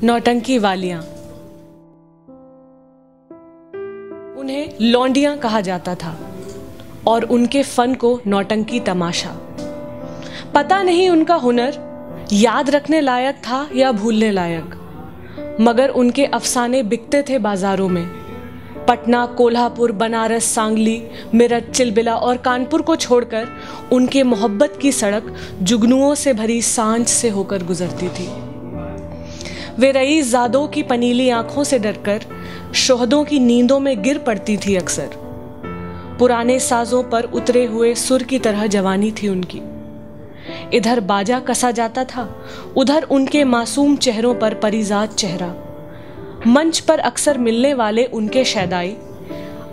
नौटंकी वालियां। उन्हें लौंडियां कहा जाता था और उनके फन को नौटंकी तमाशा। पता नहीं उनका हुनर याद रखने लायक था या भूलने लायक, मगर उनके अफसाने बिकते थे बाजारों में। पटना, कोल्हापुर, बनारस, सांगली, मेरठ, चिलबिला और कानपुर को छोड़कर उनके मोहब्बत की सड़क जुगनुओं से भरी सांझ से होकर गुजरती थी। वे रईस ज़ादों की पनीली आंखों से डरकर शोहदों की नींदों में गिर पड़ती थी अक्सर। पुराने साजों पर उतरे हुए सुर की तरह जवानी थी उनकी। इधर बाजा कसा जाता था, उधर उनके मासूम चेहरों पर परिजात चेहरा। मंच पर अक्सर मिलने वाले उनके शैदाई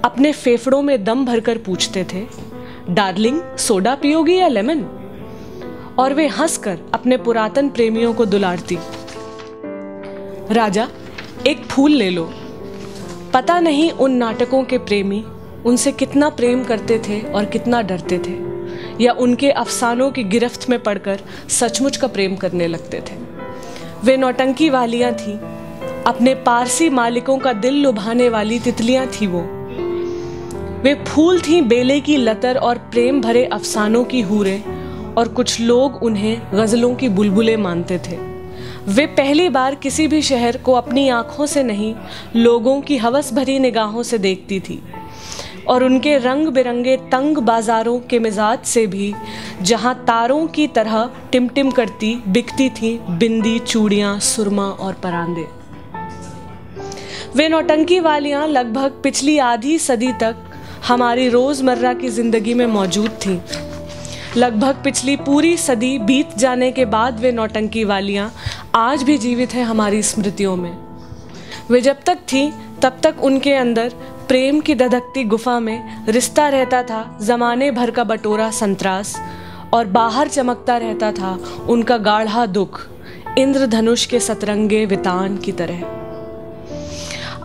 अपने फेफड़ों में दम भरकर पूछते थे, डार्लिंग सोडा पियोगी या लेमन? और वे हंसकर अपने पुरातन प्रेमियों को दुलारती, राजा एक फूल ले लो। पता नहीं उन नाटकों के प्रेमी उनसे कितना प्रेम करते थे और कितना डरते थे, या उनके अफसानों की गिरफ्त में पड़कर सचमुच का प्रेम करने लगते थे। वे नौटंकी वालियां थीं, अपने पारसी मालिकों का दिल लुभाने वाली तितलियां थीं वो। वे फूल थीं बेले की लतर और प्रेम भरे अफसानों की हूरें, और कुछ लोग उन्हें गज़लों की बुलबुलें मानते थे। वे पहली बार किसी भी शहर को अपनी आंखों से नहीं, लोगों की हवस भरी निगाहों से देखती थी, और उनके रंग बिरंगे तंग बाजारों के मिजाज से भी जहां तारों की तरह टिमटिम करती बिकती थी बिंदी, चूड़ियां, सुरमा और परांदे। वे नौटंकी वालियां लगभग पिछली आधी सदी तक हमारी रोजमर्रा की जिंदगी में मौजूद थीं। लगभग पिछली पूरी सदी बीत जाने के बाद वे नौटंकी वालियां आज भी जीवित हैं हमारी स्मृतियों में। वे जब तक थीं तब तक उनके अंदर प्रेम की धधकती गुफा में रिश्ता रहता था जमाने भर का बटोरा संतरास, और बाहर चमकता रहता था उनका गाढ़ा दुख इंद्रधनुष के सतरंगे वितान की तरह।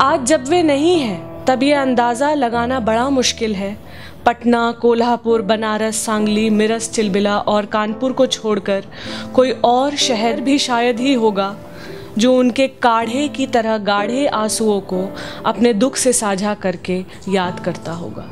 आज जब वे नहीं हैं तब ये अंदाज़ा लगाना बड़ा मुश्किल है, पटना, कोल्हापुर, बनारस, सांगली, मेरठ, चिलबिला और कानपुर को छोड़कर कोई और शहर भी शायद ही होगा जो उनके काढ़े की तरह गाढ़े आंसुओं को अपने दुख से साझा करके याद करता होगा।